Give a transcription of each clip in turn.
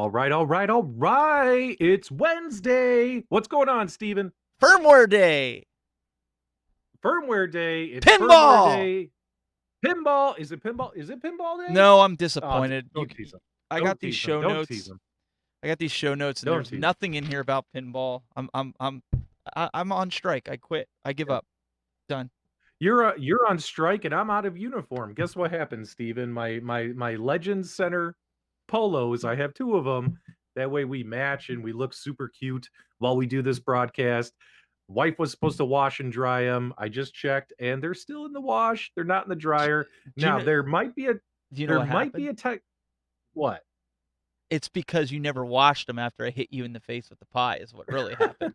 All right, all right, all right. It's Wednesday. What's going on, Steven? Firmware Day. Firmware Day. It's Firmware Pinball. Day. Pinball. Is it pinball? Is it pinball day? No, I'm Oh, disappointed. don't tease him. I got Don't these tease him. show Don't tease notes. him. I got these show notes, and Don't there's tease him. nothing in here about pinball. I'm on strike. I quit. I give up. Done. You're on strike, and I'm out of uniform. Guess what happened, Steven? My Legends Center polos. I have two of them. That way we match and we look super cute while we do this broadcast. Wife was supposed to wash and dry them. I just checked, and they're still in the wash. They're not in the dryer. Do you Now know? there might be a Do you know there what might be happened? a tech. What? It's because you never washed them after I hit you in the face with the pie. Is what really happened.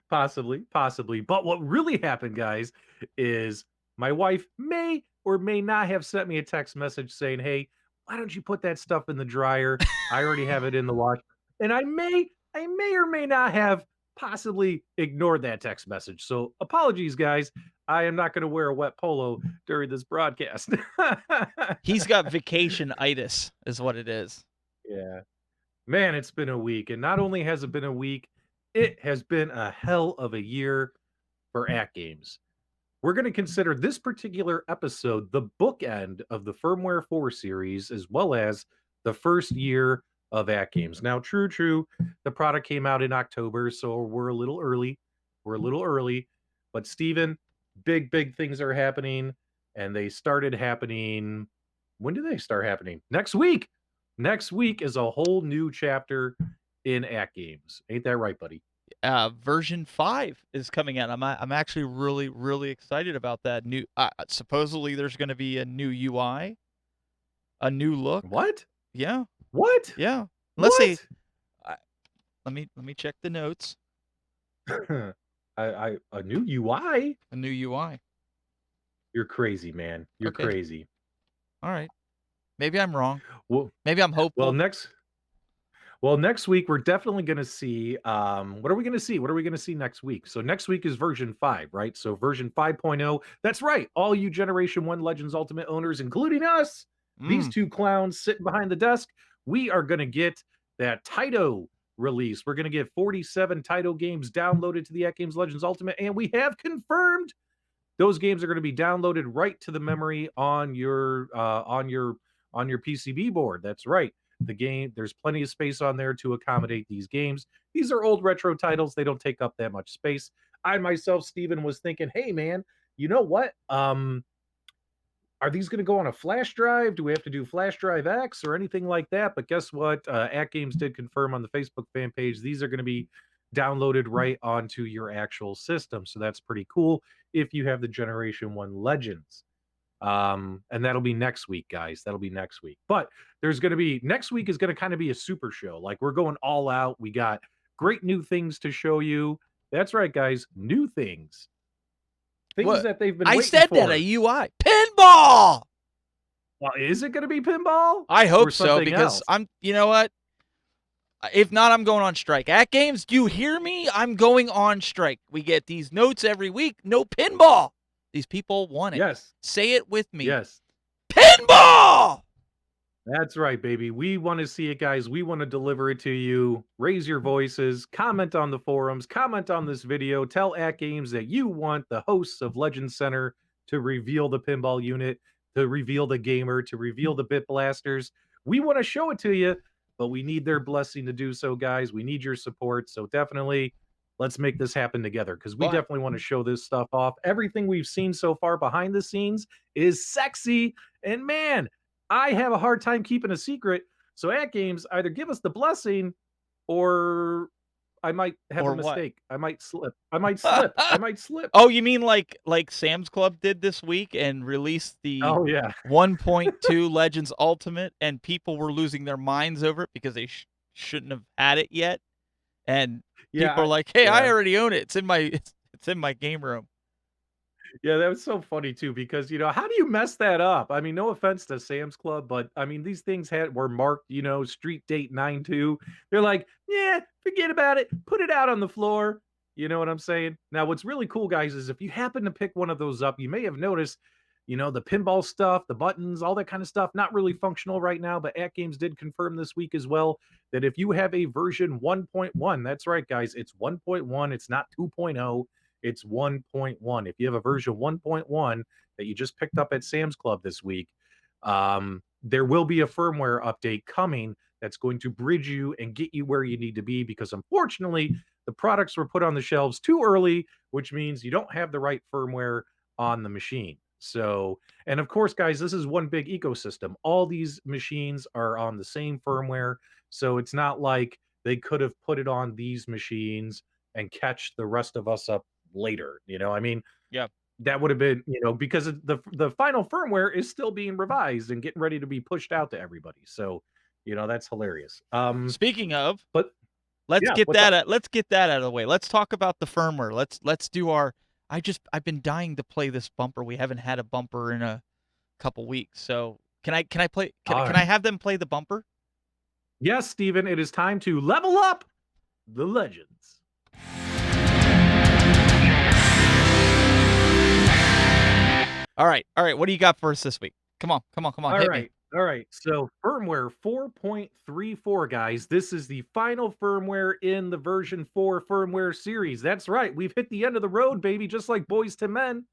Possibly. But what really happened, guys, is my wife may or may not have sent me a text message saying, "Hey, why don't you put that stuff in the dryer? I already have it in the wash." And I may or may not have possibly ignored that text message. So apologies, guys. I am not going to wear a wet polo during this broadcast. He's got vacation-itis, is what it is. Yeah. Man, it's been a week. And not only has it been a week, it has been a hell of a year for AtGames. We're going to consider this particular episode the bookend of the Firmware 4 series, as well as the first year of AtGames. Now, true, the product came out in October, so we're a little early. But Steven, big things are happening, and they started happening. When do they start happening? Next week. Next week is a whole new chapter in AtGames. Ain't that right, buddy? Version 5 is coming out. I'm actually really excited about that new. Supposedly there's going to be a new UI, a new look. What? Yeah, What? yeah. Let's see. What? Let me check the notes. A new UI? A new UI. You're crazy, man. You're Okay. crazy. All right. Maybe I'm wrong. Well, Maybe I'm hopeful. next week we're definitely going to see what are we going to see? What are we going to see next week? So next week is version 5, right? So version 5.0. That's right. All you Generation 1 Legends Ultimate owners, including us, these two clowns sitting behind the desk, we are going to get that Taito release. We're going to get 47 Taito games downloaded to the AtGames Legends Ultimate, and we have confirmed those games are going to be downloaded right to the memory on your PCB board. That's right. The game, there's plenty of space on there to accommodate these games. These are old retro titles. They don't take up that much space. I myself, Steven, was thinking, hey man, you know what? Are these going to go on a flash drive? Do we have to do flash drive X or anything like that? But guess what? AtGames did confirm on the Facebook fan page these are going to be downloaded right onto your actual system. So that's pretty cool if you have the Generation 1 Legends. And that'll be next week, guys. That'll be next week. But there's going to be next week is going to kind of be a super show. Like we're going all out. We got great new things to show you. That's right, guys. New things. Things that they've been I waiting said for. that a UI. Pinball! Well, is it going to be pinball? I Or hope so, something because else? you know what? If not, I'm going on strike. AtGames, do you hear me? I'm going on strike. We get these notes every week. No pinball. These people want it. Yes. Say it with me. Yes. Pinball! That's right, baby. We want to see it, guys. We want to deliver it to you. Raise your voices, comment on the forums, comment on this video, tell AtGames that you want the hosts of Legends Center to reveal the pinball unit, to reveal the gamer, to reveal the bit blasters. We want to show it to you, but we need their blessing to do so, guys. We need your support. So definitely let's make this happen together because we definitely want to show this stuff off. Everything we've seen so far behind the scenes is sexy. And man, I have a hard time keeping a secret. So AtGames, either give us the blessing or I might have a mistake. I might slip. I might slip. Oh, you mean like Sam's Club did this week and released the 1.2 Legends Ultimate, and people were losing their minds over it because they shouldn't have had it yet, and people are like, "Hey, I already own it. It's in my game room." Yeah, that was so funny too because how do you mess that up? I mean, no offense to Sam's Club, but I mean these things were marked, street date 9/2. They're like, yeah, forget about it. Put it out on the floor. You know what I'm saying? Now, what's really cool, guys, is if you happen to pick one of those up, you may have noticed the pinball stuff, the buttons, all that kind of stuff, not really functional right now. But AtGames did confirm this week as well that if you have a version 1.1, that's right, guys, it's 1.1, it's not 2.0, it's 1.1. If you have a version 1.1 that you just picked up at Sam's Club this week, there will be a firmware update coming that's going to bridge you and get you where you need to be, because unfortunately, the products were put on the shelves too early, which means you don't have the right firmware on the machine. So, and of course, guys, this is one big ecosystem. All these machines are on the same firmware. So it's not like they could have put it on these machines and catch the rest of us up later. I mean, Yeah. that would have been, because the final firmware is still being revised and getting ready to be pushed out to everybody. So, that's hilarious. Speaking of, but let's yeah, get what's up? that out of the way. Let's talk about the firmware. Let's do our. I've been dying to play this bumper. We haven't had a bumper in a couple weeks. So can I play? Can All I right. have them play the bumper? Yes, Steven, it is time to level up the legends. All right. What do you got for us this week? Come on. Hit me. All right. So firmware 4.34, guys. This is the final firmware in the version 4 firmware series. That's right. We've hit the end of the road, baby, just like Boys to Men.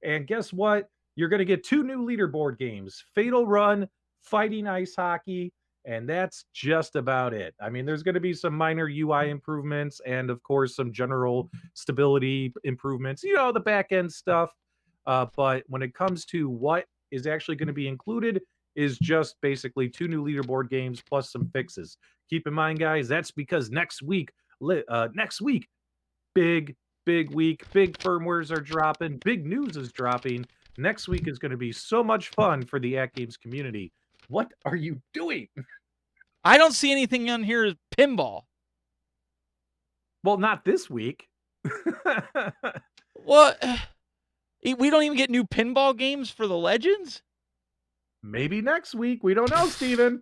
And guess what? You're going to get 2 new leaderboard games, Fatal Run, Fighting Ice Hockey, and that's just about it. I mean, there's going to be some minor UI improvements and, of course, some general stability improvements, the back end stuff. But when it comes to what is actually going to be included, is just basically 2 new leaderboard games plus some fixes. Keep in mind, guys, that's because next week, big week, big firmwares are dropping, big news is dropping. Next week is going to be so much fun for the AtGames community. What are you doing? I don't see anything on here as pinball. Well, not this week. What? We don't even get new pinball games for the Legends? Maybe next week. We don't know, Steven.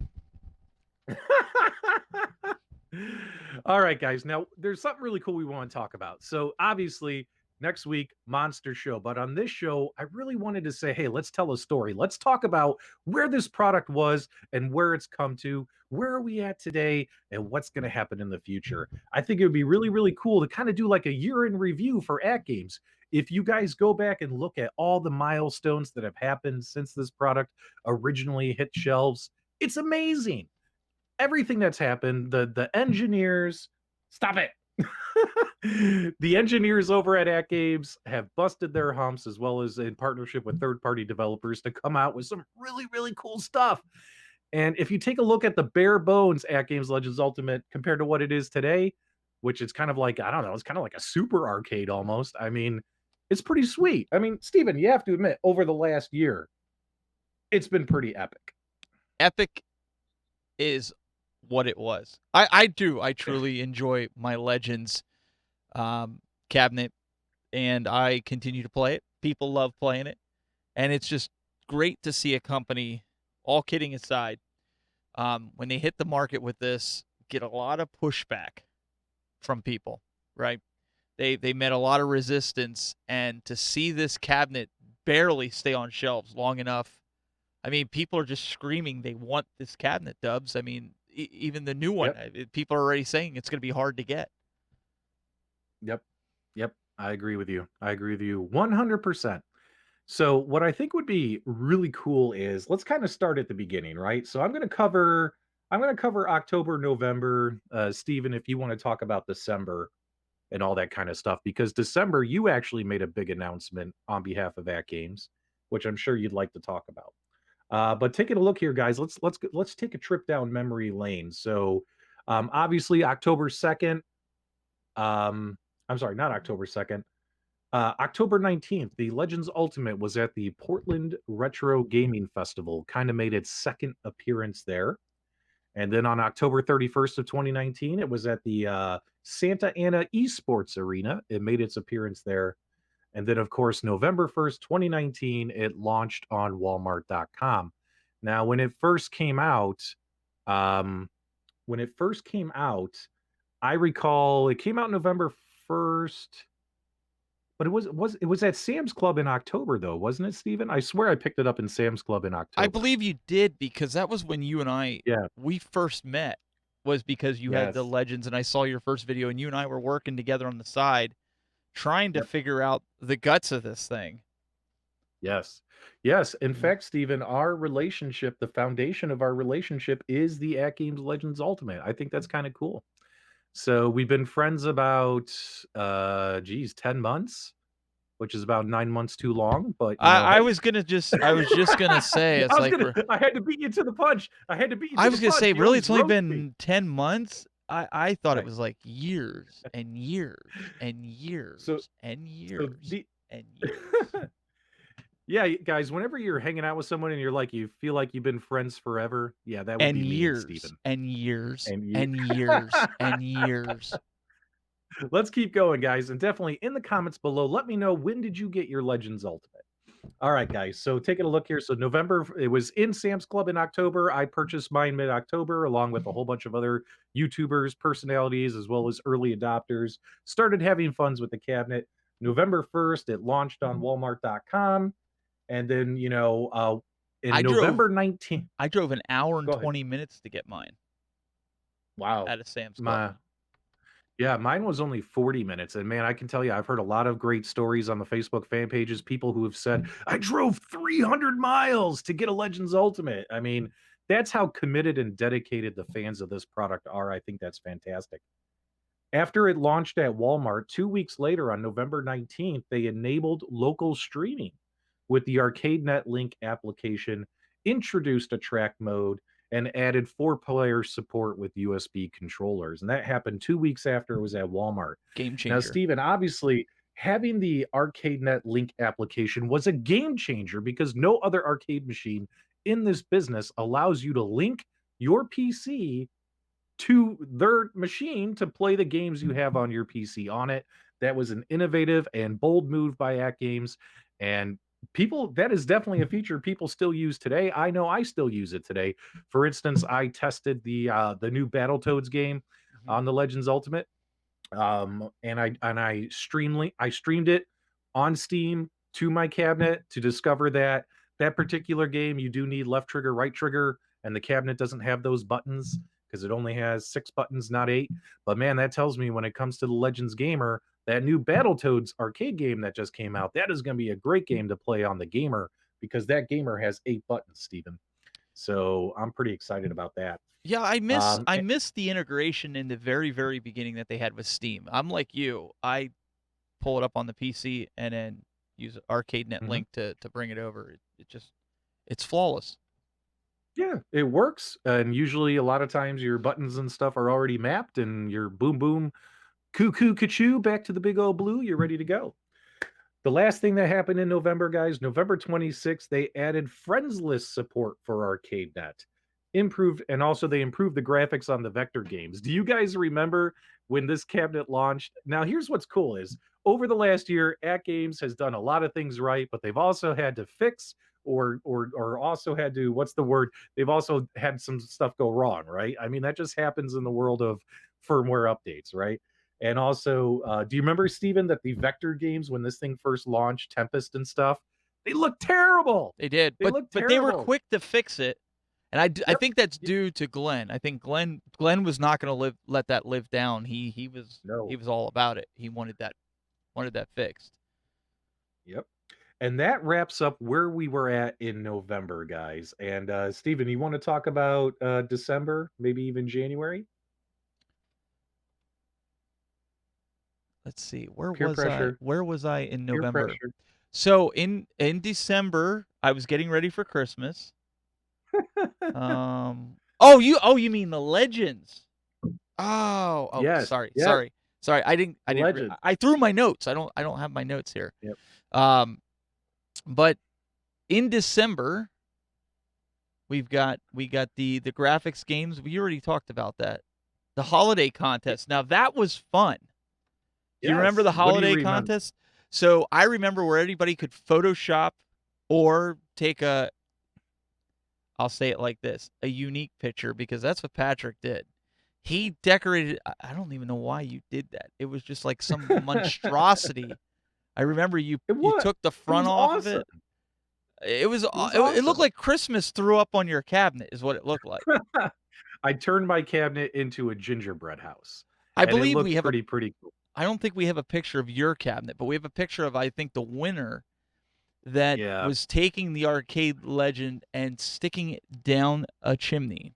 All right, guys. Now, there's something really cool we want to talk about. So, obviously, next week, Monster Show. But on this show, I really wanted to say, hey, let's tell a story. Let's talk about where this product was and where it's come to. Where are we at today and what's going to happen in the future? I think it would be really, really cool to kind of do like a year in review for AtGames. If you guys go back and look at all the milestones that have happened since this product originally hit shelves, it's amazing. Everything that's happened, the engineers, stop it. The engineers over at AtGames have busted their humps, as well as in partnership with third-party developers, to come out with some really, really cool stuff. And if you take a look at the bare bones AtGames Legends Ultimate compared to what it is today, which is kind of like, I don't know, it's kind of like a super arcade almost. I mean, it's pretty sweet. I mean, Steven, you have to admit, over the last year, it's been pretty epic. Epic is what it was. I truly enjoy my Legends cabinet, and I continue to play it. People love playing it, and it's just great to see a company, all kidding aside, when they hit the market with this, get a lot of pushback from people, right? They met a lot of resistance, and to see this cabinet barely stay on shelves long enough, I mean, people are just screaming they want this cabinet, Dubs. I mean, even the new one, people are already saying it's going to be hard to get. Yep. I agree with you. 100%. So what I think would be really cool is, let's kind of start at the beginning, right? So I'm going to cover October, November. Steven, if you want to talk about December and all that kind of stuff, because December you actually made a big announcement on behalf of AtGames, which I'm sure you'd like to talk about. But taking a look here, guys, let's take a trip down memory lane. So obviously October 2nd, I'm sorry, not October 2nd. October 19th, the Legends Ultimate was at the Portland Retro Gaming Festival, kind of made its second appearance there. And then on October 31st of 2019, it was at the Santa Ana Esports Arena. It made its appearance there. And then, of course, November 1st, 2019, it launched on Walmart.com. Now, when it first came out, um, I recall it came out November 1st. But it was at Sam's Club in October though, wasn't it, Steven? I swear I picked it up in Sam's Club in I October. believe you did, because that was when you and I we first met, was because you had the Legends, and I saw your first video, and you and I were working together on the side trying to figure out the guts of this thing. Yes. Yes. In fact, Steven, our relationship, the foundation of our relationship is the AtGames Legends Ultimate. I think that's kind of cool. So we've been friends about 10 months, which is about 9 months too long, but you know, I hey. was just gonna say it's like I had to beat you to the punch. I had to beat you to I the was gonna punch. say, You really, always it's only roast me. been 10 months? I thought it Right. was like years and years and years and years and years. Yeah, guys, whenever you're hanging out with someone and you're like, you feel like you've been friends forever, yeah, that would And be me and years Steven. and years And and years and years. Let's keep going, guys, and definitely in the comments below, let me know, when did you get your Legends Ultimate? All right, guys, so taking a look here. So November, it was in Sam's Club in October. I purchased mine mid-October along with a whole bunch of other YouTubers, personalities, as well as early adopters. Started having funs with the cabinet. November 1st, it launched on Walmart.com. And then, you know, in November 19th. I drove an hour and Go ahead. 20 minutes to get mine. Wow. At a Sam's Club. Yeah, mine was only 40 minutes. And man, I can tell you, I've heard a lot of great stories on the Facebook fan pages. People who have said, I drove 300 miles to get a Legends Ultimate. I mean, that's how committed and dedicated the fans of this product are. I think that's fantastic. After it launched at Walmart, 2 weeks later on November 19th, they enabled local streaming with the ArcadeNet Link application, introduced a track mode, and added 4-player support with USB controllers. And that happened 2 weeks after it was at Walmart. Game changer. Now, Steven, obviously, having the ArcadeNet Link application was a game changer because no other arcade machine in this business allows you to link your PC to their machine to play the games you have on your PC on it. That was an innovative and bold move by AtGames, and people, that is definitely a feature people still use today. I know I still use it today. For instance, I tested the new Battletoads game on the Legends Ultimate, and I streamed it on Steam to my cabinet to discover that that particular game you do need left trigger, right trigger, and the cabinet doesn't have those buttons because it only has 6 buttons, not 8. But man, that tells me when it comes to the Legends Gamer, that new Battletoads arcade game that just came out, that is going to be a great game to play on the Gamer because that Gamer has 8 buttons, Steven. So I'm pretty excited about that. Yeah, I miss the integration in the very, very beginning that they had with Steam. I'm like you. I pull it up on the PC and then use ArcadeNet Link to bring it over. It's flawless. Yeah, it works, and usually a lot of times your buttons and stuff are already mapped and you're boom, boom, cuckoo, ka back to the big old blue, you're ready to go. The last thing that happened in November, guys, November 26th, they added friends list support for ArcadeNet. They improved the graphics on the vector games. Do you guys remember when this cabinet launched? Now, here's what's cool is over the last year, AtGames has done a lot of things right, but they've also had to fix or also had to, what's the word? They've also had some stuff go wrong, right? I mean, that just happens in the world of firmware updates, right? And also, do you remember, Steven, that the vector games, when this thing first launched, Tempest and stuff, they looked terrible. They did, but they were quick to fix it. And I think that's due to Glenn. I think Glenn was not going to let that live down. He was all about it. He wanted that fixed. Yep. And that wraps up where we were at in November, guys. And Steven, you want to talk about December, maybe even January? Let's see. Where was I in November? So in December, I was getting ready for Christmas. You mean the Legends? Yes. Sorry. I didn't. I threw my notes. I don't have my notes here. Yep. But in December, we got the graphics games. We already talked about that. The holiday contest. Now that was fun. Do you remember the holiday contest? So I remember where anybody could Photoshop or take I'll say it like this, a unique picture, because that's what Patrick did. He decorated, I don't even know why you did that. It was just like some monstrosity. I remember you It took the it front was off of awesome. it. It was It was it looked awesome. like Christmas threw up on your cabinet is what it looked like. I turned my cabinet into a gingerbread house, I and it believe we looked have a pretty cool. I don't think we have a picture of your cabinet, but we have a picture of, I think, the winner that Yeah. was taking the arcade legend and sticking it down a chimney.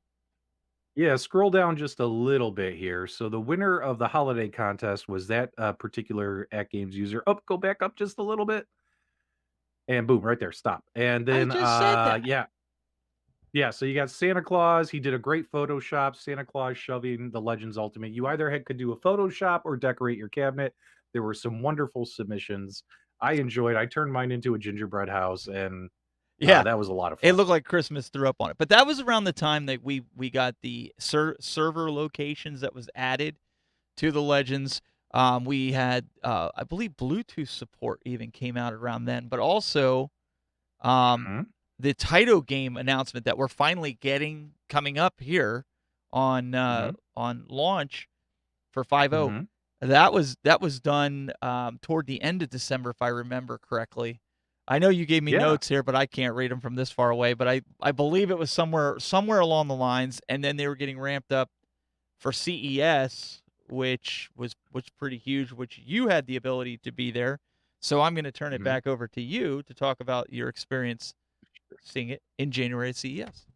Yeah, scroll down just a little bit here. So the winner of the holiday contest was that, particular AtGames user. Oh, go back up just a little bit, and boom, right there, stop. And I then, just said that. yeah. Yeah, so you got Santa Claus. He did a great Photoshop, Santa Claus shoving the Legends Ultimate. You either could do a Photoshop or decorate your cabinet. There were some wonderful submissions. I turned mine into a gingerbread house, and Yeah. that was a lot of It fun. looked like Christmas threw up on it. But that was around the time that we got the server locations that was added to the Legends. We had, I believe, Bluetooth support even came out around then, but also Mhm, the Taito game announcement that we're finally getting coming up here mhm, on launch for 5.0. mhm. That was done toward the end of December, if I remember correctly. I know you gave me Yeah, notes here, but I can't read them from this far away. But I believe it was somewhere along the lines, and then they were getting ramped up for CES, which was pretty huge. Which you had the ability to be there. So I'm going to turn it mhm. back over to you to talk about your experience seeing it in January at CES.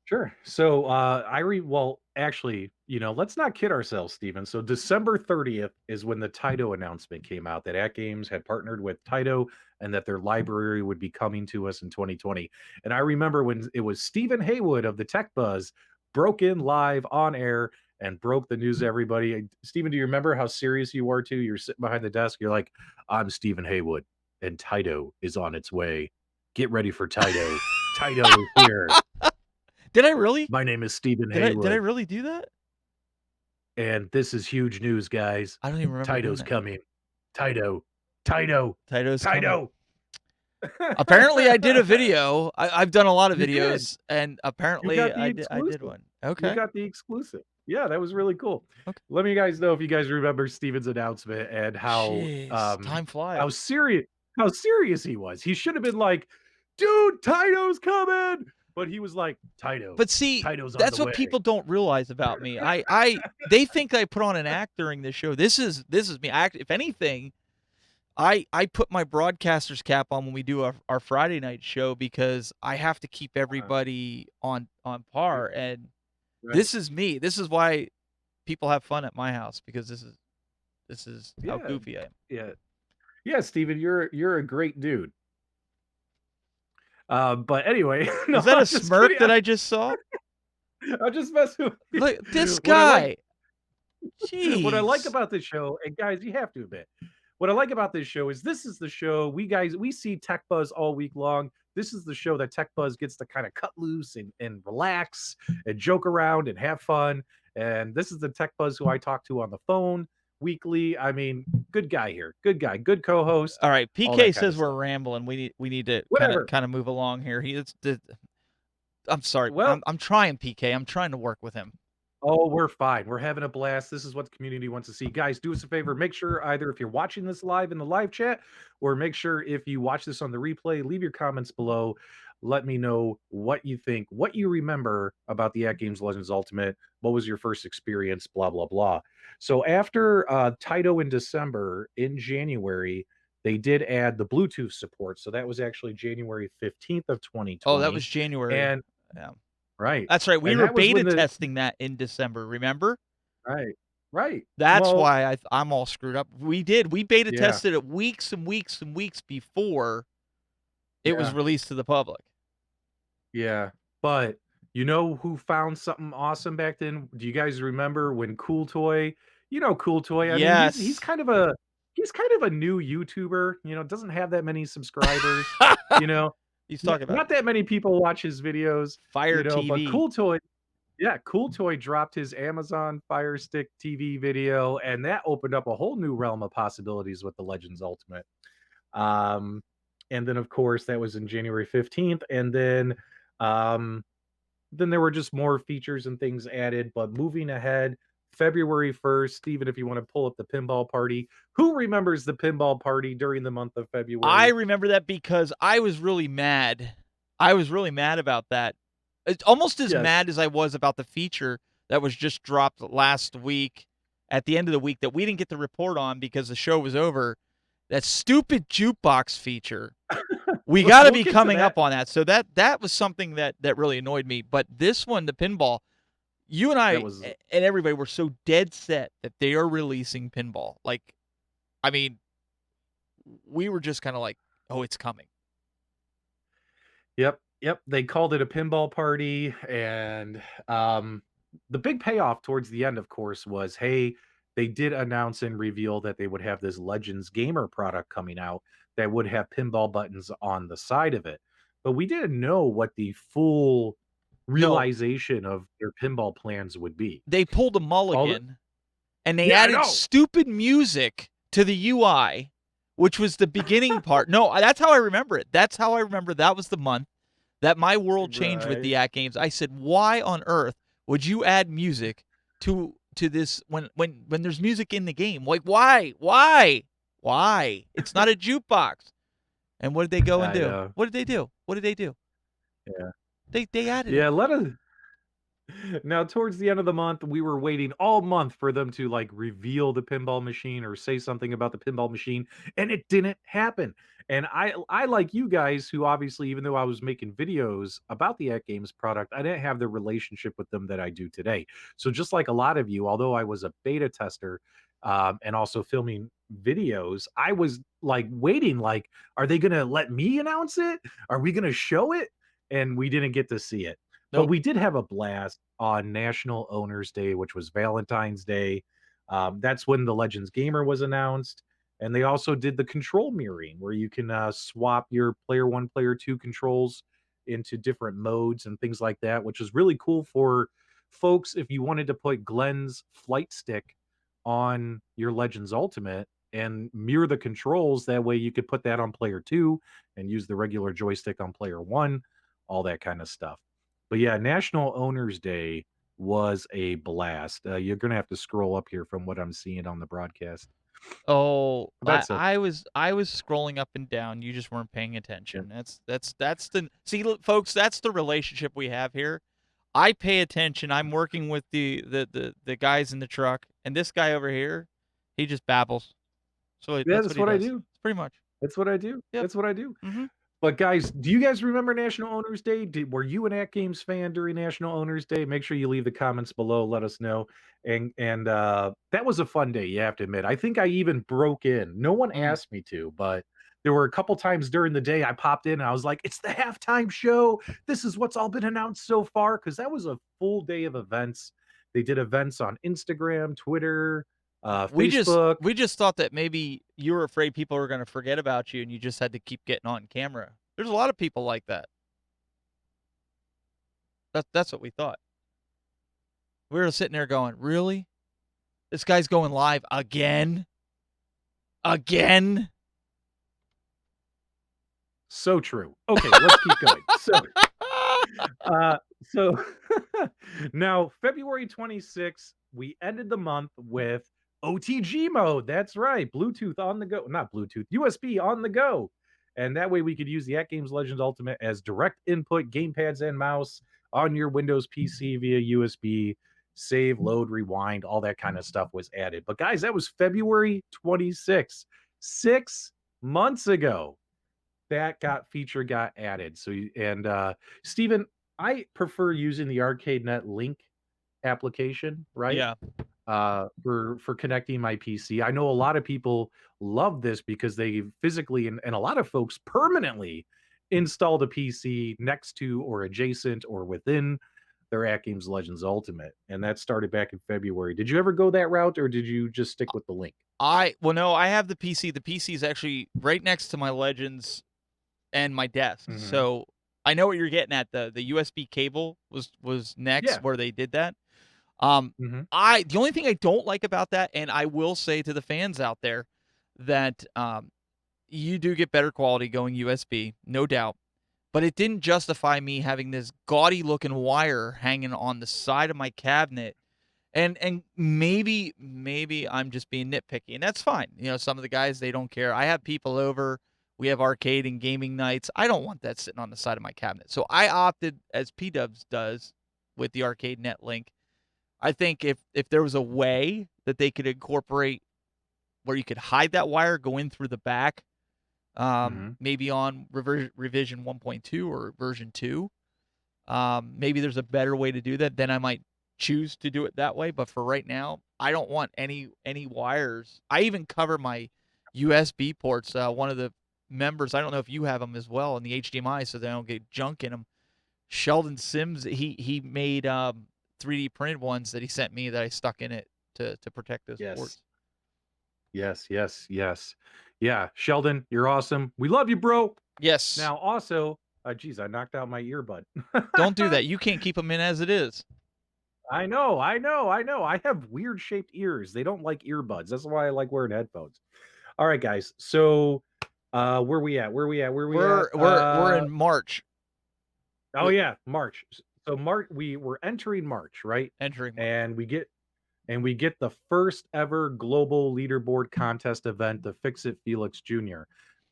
Sure. So, well, actually, let's not kid ourselves, Steven. So December 30th is when the Taito announcement came out that AtGames had partnered with Taito and that their library would be coming to us in 2020. And I remember when it was Stephen Haywood of the Tech Buzz broke in live on air and broke the news to everybody. Steven, do you remember how serious you were too? You're sitting behind the desk. You're like, I'm Stephen Haywood and Taito is on its way. Get ready for Taito. Taito is here. Did I really? My name is Stephen Did I Haywood, really do that? and this is huge news, guys. I don't even remember doing Taito's that. coming. Taito. Taito. Taito's coming. Taito. Apparently, I did a video. I've done a lot of You did. videos, and You apparently, got the I did exclusive. one. You Okay. got the exclusive. Yeah, that was really cool. Okay. Let me guys know if you guys remember Steven's announcement and Jeez, time how flies. serious he was. He should have been like, "Dude, Taito's coming." But he was like, "Taito. But see, Taito's on the that's what way." people don't realize about me. They think I put on an act during this show. This is me. If anything, I put my broadcaster's cap on when we do our Friday night show because I have to keep Uh, everybody on yeah, par. And right. this is me. This is why people have fun at my house because this is how Yeah. goofy I am. Yeah. Yeah, Steven, you're a great dude. But anyway, no, Was that a I'm just smirk kidding. that I just saw? I'm just messing with Look, you. this guy. What I like Jeez. about this show, and guys, you have to admit, what I like about this show is this is the show we see Tech Buzz all week long. This is the show that Tech Buzz gets to kind of cut loose and relax and joke around and have fun. And this is the Tech Buzz who I talk to on the phone weekly. I mean, good guy here, good guy, good co-host, All right, all PK that kind of says we're stuff. rambling. We need to Whatever. kind of move along here. I'm sorry. Well, I'm trying, PK. I'm trying to work with him. oh, we're fine. We're having a blast. This is what the community wants to see. Guys, do us a favor. Make sure either if you're watching this live in the live chat or make sure if you watch this on the replay, leave your comments below. Let me know what you think, what you remember about the AtGames Legends Ultimate. What was your first experience? Blah, blah, blah. So after Taito in December, in January, they did add the Bluetooth support. So that was actually January 15th of Oh, that was 2020. January. And Yeah. right. That's right. We And were that was beta when the testing that in December, remember? right. Right. That's Well, why I'm all screwed up. We did. We beta yeah. tested it weeks and weeks and weeks before it was Yeah, released to the public. yeah, but you know who found something awesome back then? Do you guys remember when Cool Toy, Cool Toy? I mean, he's Yes. kind of a new YouTuber, doesn't have that many subscribers, you know. He's N talking about not that many people watch his videos, Fire but TV. Cool Toy dropped his Amazon Fire Stick TV video, and that opened up a whole new realm of possibilities with the Legends Ultimate. Um, and then, of course, that was in January 15th, and um, then there were just more features and things added. But moving ahead, February 1st, even if you want to pull up the pinball party. Who remembers the pinball party during the month of I February? remember that because I was really mad. I was really mad about that. It's almost as Yes. mad as I was about the feature that was just dropped last week at the end of the week that we didn't get to report on because the show was over. That stupid jukebox feature. We got to We'll be get to coming that. up on that. So that was something that really annoyed me. But this one, the pinball, you and I and everybody were so dead set that they are releasing pinball. Like, I mean, we were just kind of like, oh, it's coming. Yep. They called it a pinball party, and the big payoff towards the end, of course, was, hey, they did announce and reveal that they would have this Legends Gamer product coming out that would have pinball buttons on the side of it. But we didn't know what the full No, realization of their pinball plans would be. they pulled a All the mulligan and they Yeah, I added know. stupid music to the UI, which was the beginning part. No, that's how I remember it. That's how I remember that was the month that my world changed with the Right. AtGames. I said, why on earth would you add music to this when there's music in the game? Like, why? It's not a jukebox. And what did they go and I do? know. What did they do? What did they do? Yeah. They added it. Yeah, let us now, towards the end of the month, we were waiting all month for them to like reveal the pinball machine or say something about the pinball machine, and it didn't happen. And I like you guys who obviously, even though I was making videos about the AtGames product, I didn't have the relationship with them that I do today. So just like a lot of you, although I was a beta tester and also filming videos, I was like waiting, like, are they gonna let me announce it? Are we gonna show it? And we didn't get to see it. But Nope. we did have a blast on National Owners Day, which was Valentine's Day. That's when the Legends Gamer was announced. And they also did the control mirroring where you can swap your player one, player two controls into different modes and things like that, which is really cool for folks if you wanted to put Glenn's flight stick on your Legends Ultimate and mirror the controls. That way you could put that on player two and use the regular joystick on player one, all that kind of stuff. But yeah, National Owners Day was a blast. You're gonna have to scroll up here from what I'm seeing on the broadcast. Oh, That's it. I was scrolling up and down. You just weren't paying Yeah. attention. That's the see, look, folks. That's the relationship we have here. I pay attention. I'm working with the guys in the truck, and this guy over here, he just babbles. So Yeah, that's what that's he what I does. do. Pretty much. That's what I do. Yep. That's what I do. Mm-hmm. But guys, do you guys remember National Owners Day? Were you an AtGames fan during National Owners Day? Make sure you leave the comments below. Let us know. And that was a fun day. You have to admit. I think I even broke in. No one Mm. asked me to, but there were a couple times during the day I popped in and I was like, "It's the halftime show. This is what's all been announced so far." Because that was a full day of events. They did events on Instagram, Twitter, Facebook. We just thought that maybe you were afraid people were going to forget about you, and you just had to keep getting on camera. There's a lot of people like that. That's what we thought. We were sitting there going, really? This guy's going live again? Again? So true. Okay, let's keep going. Uh, so now February 26th, we ended the month with OTG mode. That's right. Bluetooth on the go. Not Bluetooth, USB on the go. And that way we could use the AtGames Legends Ultimate as direct input gamepads and mouse on your Windows PC via USB. Save, load, rewind, all that kind of stuff was added. But guys, that was February 26th, 6 months ago that feature got added. So Steven, I prefer using the ArcadeNet Link application, right? Yeah. For connecting my PC. I know a lot of people love this because they physically and a lot of folks permanently install the PC next to or adjacent or within their AtGames Legends Ultimate. And that started back in February. Did you ever go that route or did you just stick with the link? Well, no, I have the PC. The PC is actually right next to my Legends and my desk. Mhm. So I know what you're getting at. The USB cable was next Yeah. where they did that. Mhm. The only thing I don't like about that, and I will say to the fans out there that you do get better quality going USB, no doubt. But it didn't justify me having this gaudy looking wire hanging on the side of my cabinet And maybe I'm just being nitpicky, and that's fine. You know, some of the guys, they don't care. I have people over. We have arcade and gaming nights. I don't want that sitting on the side of my cabinet. So I opted, as PDubs does with the arcade net link. I think if there was a way that they could incorporate where you could hide that wire, go in through the back, maybe on revision 1.2 or version 2, maybe there's a better way to do that. Then I might choose to do it that way. But for right now, I don't want any wires. I even cover my USB ports. One of the members, I don't know if you have them as well, in the HDMI, so they don't get junk in them. Sheldon Sims, he made 3D printed ones that he sent me that I stuck in it to protect those ports. Yes. Yeah, Sheldon, you're awesome. We love you, bro. Yes. Now, also, geez, I knocked out my earbud. Don't do that. You can't keep them in as it is. I know. I have weird shaped ears. They don't like earbuds. That's why I like wearing headphones. All right, guys. So, where we at? We're in March. Oh yeah, March. So we're entering March, right? Entering March. And we get the first ever global leaderboard contest event, the Fix It Felix Jr.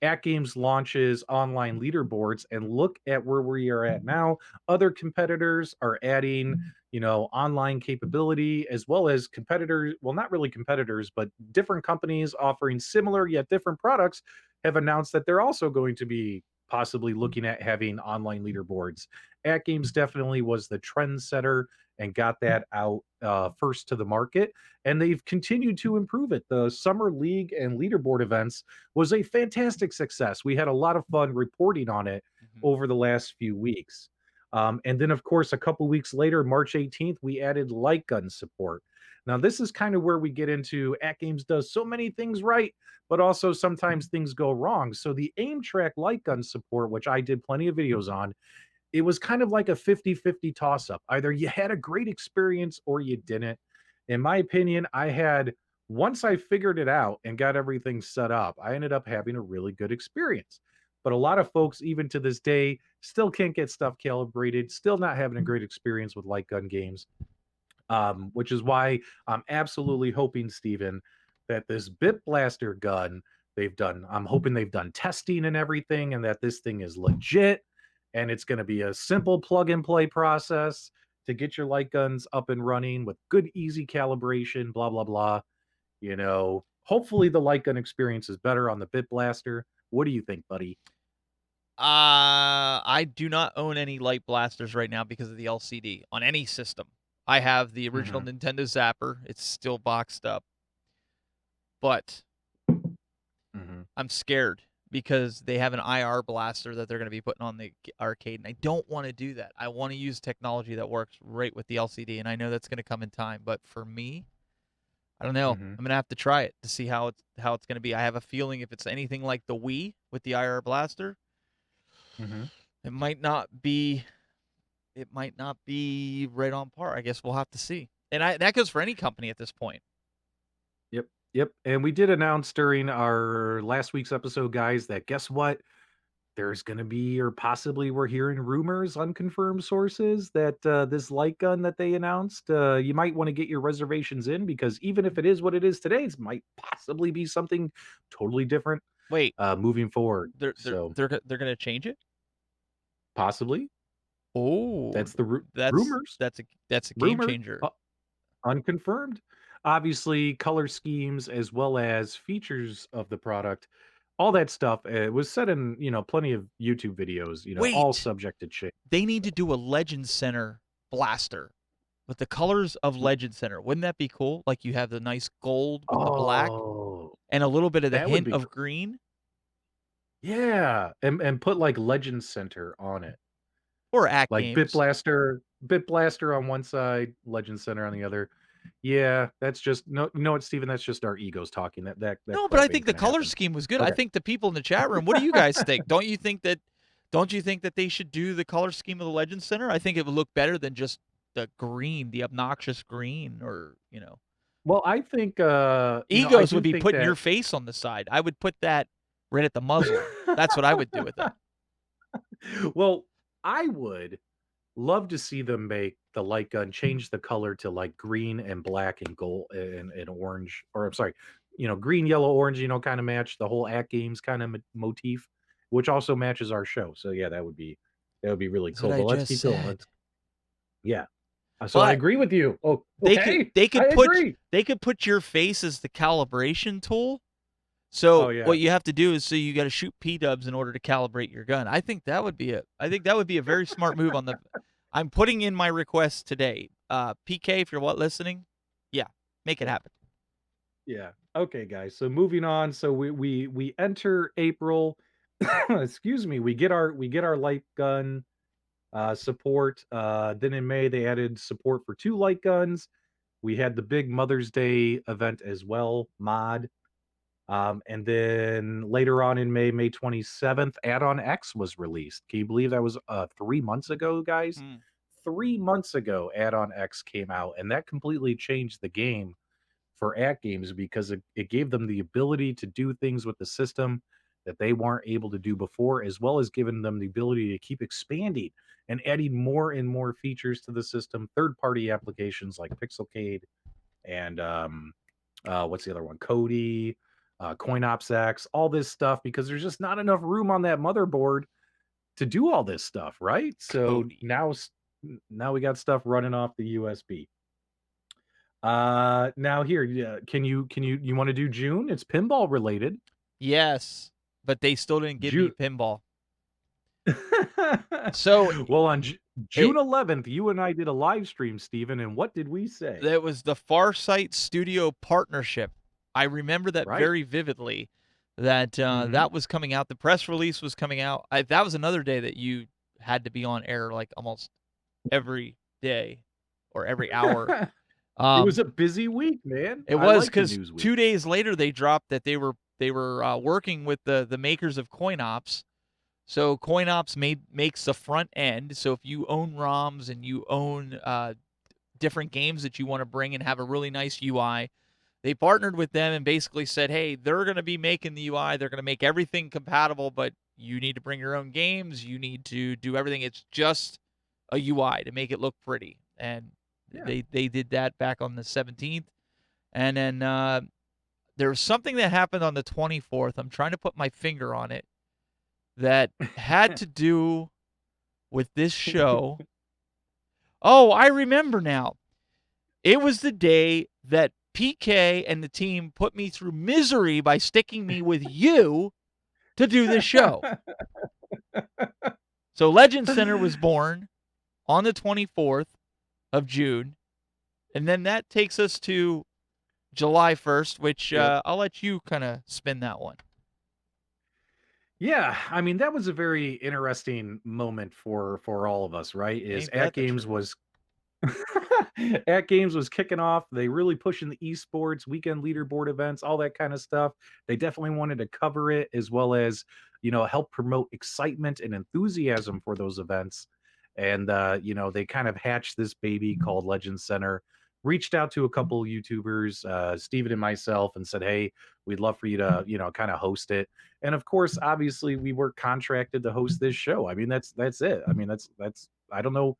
AtGames launches online leaderboards, and look at where we are at now. Other competitors are adding, online capability, as well as competitors. Well, not really competitors, but different companies offering similar yet different products have announced that they're also going to be possibly looking at having online leaderboards. AtGames definitely was the trendsetter and got that out first to the market, and they've continued to improve it. The Summer League and leaderboard events was a fantastic success. We had a lot of fun reporting on it over the last few weeks. And then, of course, a couple weeks later, March 18th, we added light gun support. Now, this is kind of where we get into AtGames does so many things right, but also sometimes things go wrong. So the aim track light gun support, which I did plenty of videos on, it was kind of like a 50-50 toss up. Either you had a great experience or you didn't. In my opinion, once I figured it out and got everything set up, I ended up having a really good experience. But a lot of folks, even to this day, still can't get stuff calibrated, still not having a great experience with light gun games. Which is why I'm absolutely hoping, Steven, that this Bit Blaster gun I'm hoping they've done testing and everything, and that this thing is legit, and it's going to be a simple plug and play process to get your light guns up and running with good, easy calibration, blah, blah, blah. Hopefully the light gun experience is better on the Bit Blaster. What do you think, buddy? I do not own any light blasters right now because of the LCD on any system. I have the original Nintendo Zapper. It's still boxed up. But I'm scared because they have an IR blaster that they're going to be putting on the arcade, and I don't want to do that. I want to use technology that works right with the LCD, and I know that's going to come in time. But for me, I don't know. I'm going to have to try it to see how it's going to be. I have a feeling if it's anything like the Wii with the IR blaster, it might not be right on par. I guess we'll have to see. And that goes for any company at this point. Yep. And we did announce during our last week's episode, guys, that guess what? There's going to be, or possibly we're hearing rumors, unconfirmed sources, that this light gun that they announced, you might want to get your reservations in, because even if it is what it is today, it might possibly be something totally different. Wait, moving forward. They're going to change it? Possibly. Oh, that's the rumors. That's a game changer. Unconfirmed. Obviously, color schemes as well as features of the product, all that stuff was said in plenty of YouTube videos. Wait, all subject to change. They need to do a Legend Center blaster with the colors of Legend Center. Wouldn't that be cool? Like you have the nice gold with the black and a little bit of the hint of green. Yeah, and put like Legend Center on it. Or AtGames. Like Bit Blaster on one side, Legend Center on the other. Yeah, that's just you know what, Steven? That's just our egos talking. That no, but I think the color scheme was good. Okay. I think the people in the chat room. What do you guys think? Don't you think that they should do the color scheme of the Legend Center? I think it would look better than just the green, the obnoxious green, or Well, I think egos would be putting your face on the side. I would put that right at the muzzle. That's what I would do with it. Well, I would, love to see them make the light gun change the color to like green and black and gold and orange, or I'm sorry, green, yellow, orange, kind of match the whole At Games kind of motif, which also matches our show. So yeah, that would be really That's what cool. I But let's just keep going. said. Yeah. So I But agree with you. Oh, they could okay. they I could put agree. they could put your face as the calibration tool. Oh So yeah. what you have to do is you got to shoot PDubs in order to calibrate your gun. I think that would be a very smart move on the. I'm putting in my request today. PK, if you're listening, yeah, make it Yeah. happen. Yeah. Okay, guys. So moving on. So we enter April. Excuse me. We get our light gun support. Then in May they added support for 2 light guns. We had the big Mother's Day event as well, mod. And then later on in May, May 27th, AddOn X was released. Can you believe that was 3 months ago, guys? Hmm. 3 months ago, AddOn X came out, and that completely changed the game for AtGames because it gave them the ability to do things with the system that they weren't able to do before, as well as giving them the ability to keep expanding and adding more and more features to the system. Third-party applications like Pixelcade and what's the other one? Cody, CoinOps X, all this stuff because there's just not enough room on that motherboard to do all this stuff, right? So Cody. now we got stuff running off the USB. Now here, yeah, you want to do June? It's pinball related. Yes, but they still didn't give me June. pinball. So Well, on June it 11th, you and I did a live stream, Steven, and what did we say? that was the Farsight Studio partnership. I remember that Right. very vividly. That Mhm. that was coming out. The press release was coming out. That was another day that you had to be on air like almost every day or every hour. It was Um, a busy week, man. it I was like the because news week. 2 days later they dropped that they were working with the makers of CoinOps. So CoinOps makes the front end. So if you own ROMs and you own different games that you want to bring and have a really nice UI, they partnered with them and basically said, hey, they're going to be making the UI. They're going to make everything compatible, but you need to bring your own games. You need to do everything. It's just a UI to make it look pretty. And Yeah. they did that back on the 17th. And then there was something that happened on the 24th. I'm trying to put my finger on it that had to do with this show. Oh, I remember now. It was the day that PK and the team put me through misery by sticking me with you to do this show. So Legend Center was born on the 24th of June. And then that takes us to July 1st, which Yep. I'll let you kind of spin that one. Yeah, I mean, that was a very interesting moment for all of us, right? Is Ain't At that the Games truth? was At Games was kicking off. They really pushing the esports, weekend leaderboard events, all that kind of stuff. They definitely wanted to cover it as well as, help promote excitement and enthusiasm for those events. And they kind of hatched this baby called Legend Center. Reached out to a couple YouTubers, Steven and myself, and said, "Hey, we'd love for you to, kind of host it." And of course, obviously, we were contracted to host this show. I mean, that's it. I mean, that's I don't know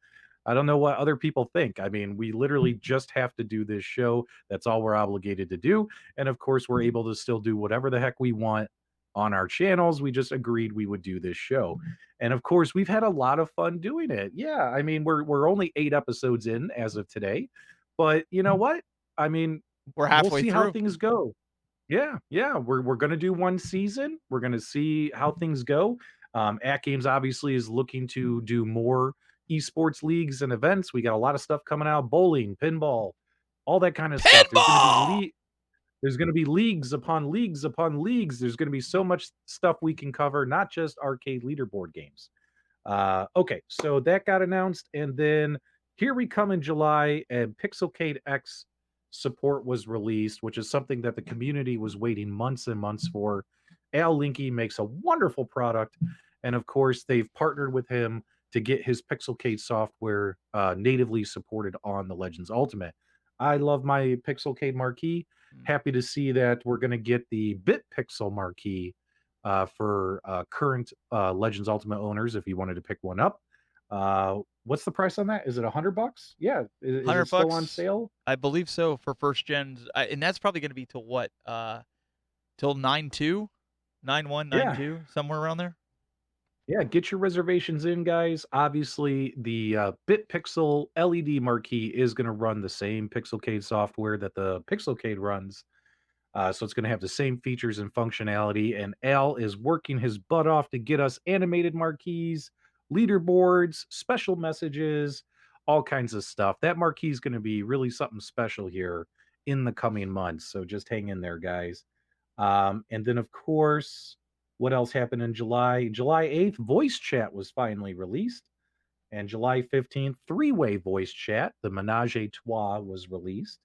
what other people think. I mean, we literally just have to do this show. That's all we're obligated to do. And of course, we're able to still do whatever the heck we want on our channels. We just agreed we would do this show. And of course, we've had a lot of fun doing it. Yeah, I mean, we're only 8 episodes in as of today. But you know what? I mean, We're we'll halfway see how through. things go. Yeah, yeah, we're gonna do one season. We're gonna see how things go. At Games obviously is looking to do more esports leagues and events. We got a lot of stuff coming out: bowling, pinball, all that kind of stuff. Pinball! There's gonna be leagues upon leagues upon leagues. There's gonna be so much stuff we can cover, not just arcade leaderboard games. Okay, so that got announced, and then here we come in July, and Pixelcade X support was released, which is something that the community was waiting months and months for. Al Linky makes a wonderful product, and of course, they've partnered with him to get his Pixelcade software natively supported on the Legends Ultimate. I love my Pixelcade marquee. Hmm. Happy to see that we're going to get the BitPixel marquee for current Legends Ultimate owners if you wanted to pick one up. What's the price on that? Is it $100? Yeah. Is it still on 100 bucks, sale? I believe so, for first gens, and that's probably going to be till what? Till 9/2, 9/1, Yeah. 9/2, somewhere around there. Yeah, get your reservations in, guys. Obviously, the BitPixel LED marquee is going to run the same Pixelcade software that the Pixelcade runs. So it's going to have the same features and functionality. And Al is working his butt off to get us animated marquees, leaderboards, special messages, all kinds of stuff. That marquee is going to be really something special here in the coming months. So just hang in there, guys. And then, of course, what else happened in July? July 8th, voice chat was finally released. And July 15th, three-way voice chat, the Menage a Trois, was released.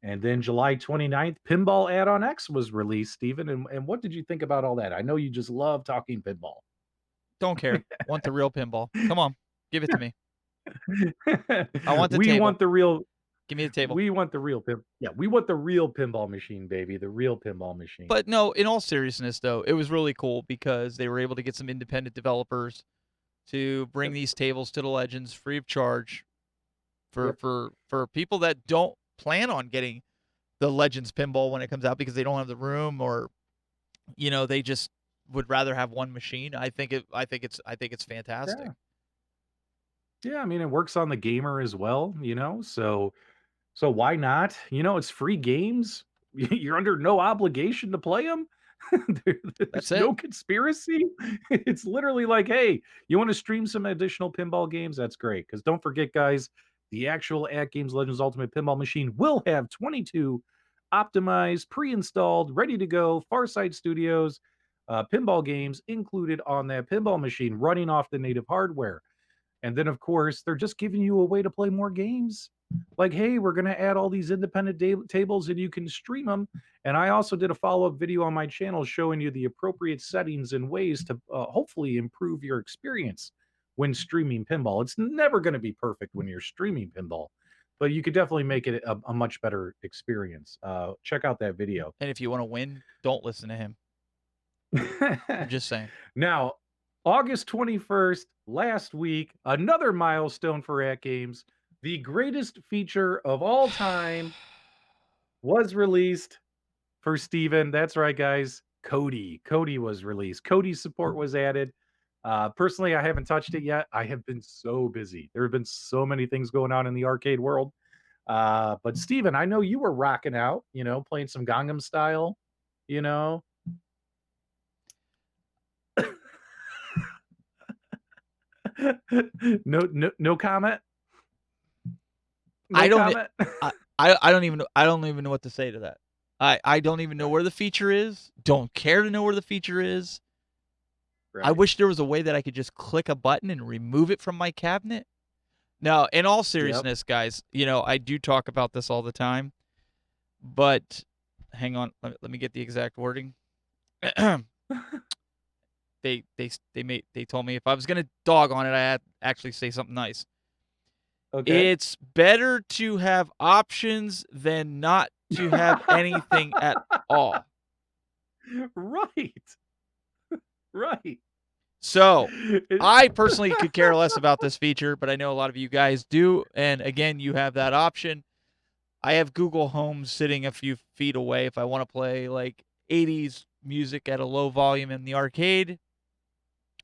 And then July 29th, Pinball AddOn X was released, Steven. And what did you think about all that? I know you just love talking pinball. Don't care. Want the real pinball. Come on. Give it to me. I want the We table. want the real Give me the table. we want the real we want the real pinball machine, baby. The real pinball machine. But no, in all seriousness though, it was really cool because they were able to get some independent developers to bring these tables to the Legends free of charge for people that don't plan on getting the Legends pinball when it comes out because they don't have the room, or they just would rather have one machine. I think it's fantastic. Yeah, I mean it works on the gamer as well, so why not? It's free games. You're under no obligation to play them. That's There's it. no conspiracy. It's literally like, hey, you want to stream some additional pinball games? That's great. Because don't forget, guys, the actual AtGames Legends Ultimate Pinball Machine will have 22 optimized, pre-installed, ready to go Farsight Studios pinball games included on that pinball machine, running off the native hardware. And then, of course, they're just giving you a way to play more games. Like, hey, we're going to add all these independent tables and you can stream them. And I also did a follow-up video on my channel showing you the appropriate settings and ways to hopefully improve your experience when streaming pinball. It's never going to be perfect when you're streaming pinball, but you could definitely make it a much better experience. Check out that video. And if you want to win, don't listen to him. I'm just saying. Now, August 21st, last week, another milestone for AtGames. The greatest feature of all time was released for Steven. That's right, guys. Cody. Cody was released. Cody's support was added. Personally, I haven't touched it yet. I have been so busy. There have been so many things going on in the arcade world. But Steven, I know you were rocking out, playing some Gangnam Style, No comment. I don't. I don't even. I don't even know what to say to that. I don't even know where the feature is. Don't care to know where the feature is. Right. I wish there was a way that I could just click a button and remove it from my cabinet. Now, in all seriousness, guys, I do talk about this all the time. But hang on, let me get the exact wording. They told me if I was gonna dog on it, I had to actually say something nice. Okay. It's better to have options than not to have anything at all. Right. Right. So, I personally could care less about this feature, but I know a lot of you guys do. And again, you have that option. I have Google Home sitting a few feet away if I want to play like 80s music at a low volume in the arcade.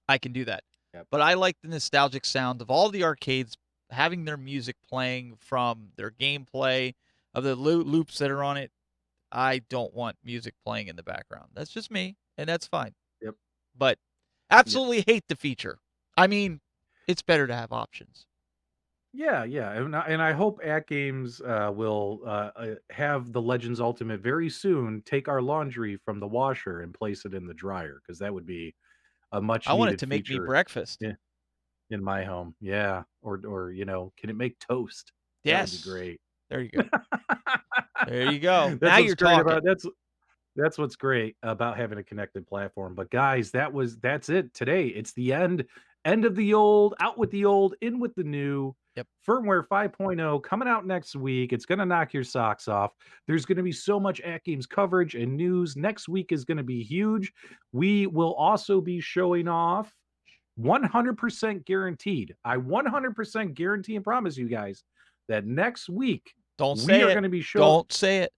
I can do that. Yep. But I like the nostalgic sound of all the arcades having their music playing from their gameplay, of the loops that are on it. I don't want music playing in the background. That's just me, and that's fine. Yep. But absolutely hate the feature. I mean, it's better to have options. Yeah, and I hope AtGames will have the Legends Ultimate very soon take our laundry from the washer and place it in the dryer, because that would be a much I needed want it to make me feature breakfast. in my home. Yeah, or can it make toast? Yes. That would be great. There you go. There you go. Now you're talking. That's what's great about having a connected platform. But guys, that's it today. It's the end of the old, out with the old, in with the new. Yep. Firmware 5.0 coming out next week. It's going to knock your socks off. There's going to be so much AtGames coverage and news. Next week is going to be huge. We will also be showing off 100% guaranteed. I 100% guarantee and promise you guys that next week we are going to be showing. Don't say it.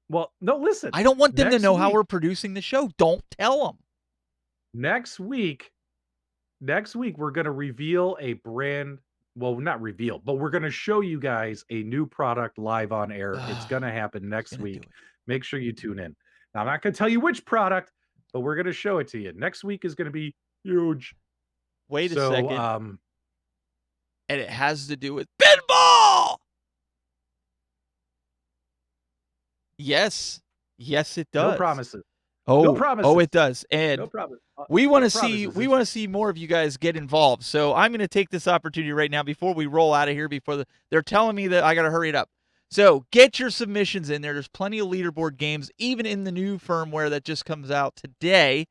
Well, no, listen. I don't want them to know how we're producing the show. Don't tell them. Next week, we're going to reveal a brand. Well, not reveal, but we're going to show you guys a new product live on air. It's going to happen next week. Make sure you tune in. Now, I'm not going to tell you which product, but we're going to show it to you. Next week is going to be huge. Wait a second. And it has to do with pinball. Yes. Yes, it does. No promises. Oh, no promises. Oh, it does. And no promise. We want to see more of you guys get involved. So I'm going to take this opportunity right now before we roll out of here. They're telling me that I got to hurry it up. So get your submissions in there. There's plenty of leaderboard games, even in the new firmware that just comes out today.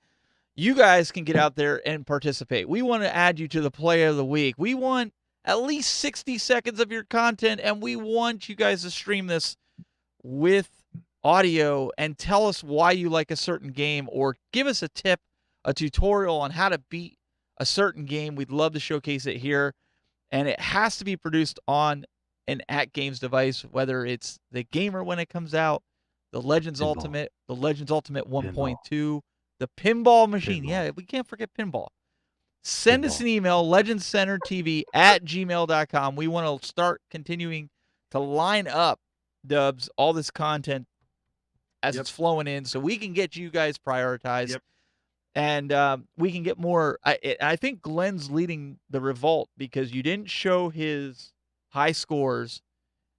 You guys can get out there and participate. We want to add you to the play of the week. We want at least 60 seconds of your content, and we want you guys to stream this with audio and tell us why you like a certain game, or give us a tip, a tutorial on how to beat a certain game. We'd love to showcase it here, and it has to be produced on an AtGames device, whether it's the Gamer when it comes out, the Legends Ultimate, the Legends Ultimate 1.2, the Pinball Machine. Yeah, we can't forget Pinball. Send us an email, legendscentertv@gmail.com. We want to start continuing to line up, Dubs, all this content as it's flowing in, so we can get you guys prioritized. And we can get more. I think Glenn's leading the revolt because you didn't show his high scores,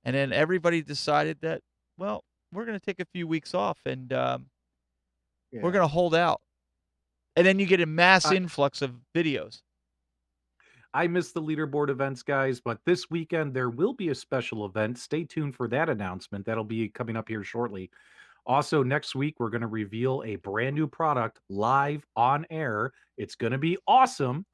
and then everybody decided that, well, we're going to take a few weeks off, and we're going to hold out. And then you get a mass influx of videos. I missed the leaderboard events, guys, but this weekend there will be a special event. Stay tuned for that announcement. That'll be coming up here shortly. Also, next week, we're going to reveal a brand new product live on air. It's going to be awesome.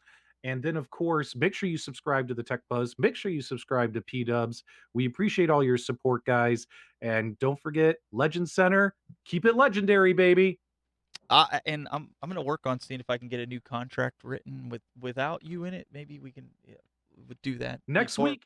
And then, of course, make sure you subscribe to the Tech Buzz. Make sure you subscribe to PDubs. We appreciate all your support, guys. And don't forget, Legend Center, keep it legendary, baby. And I'm going to work on seeing if I can get a new contract written without you in it. Maybe we can do that next week.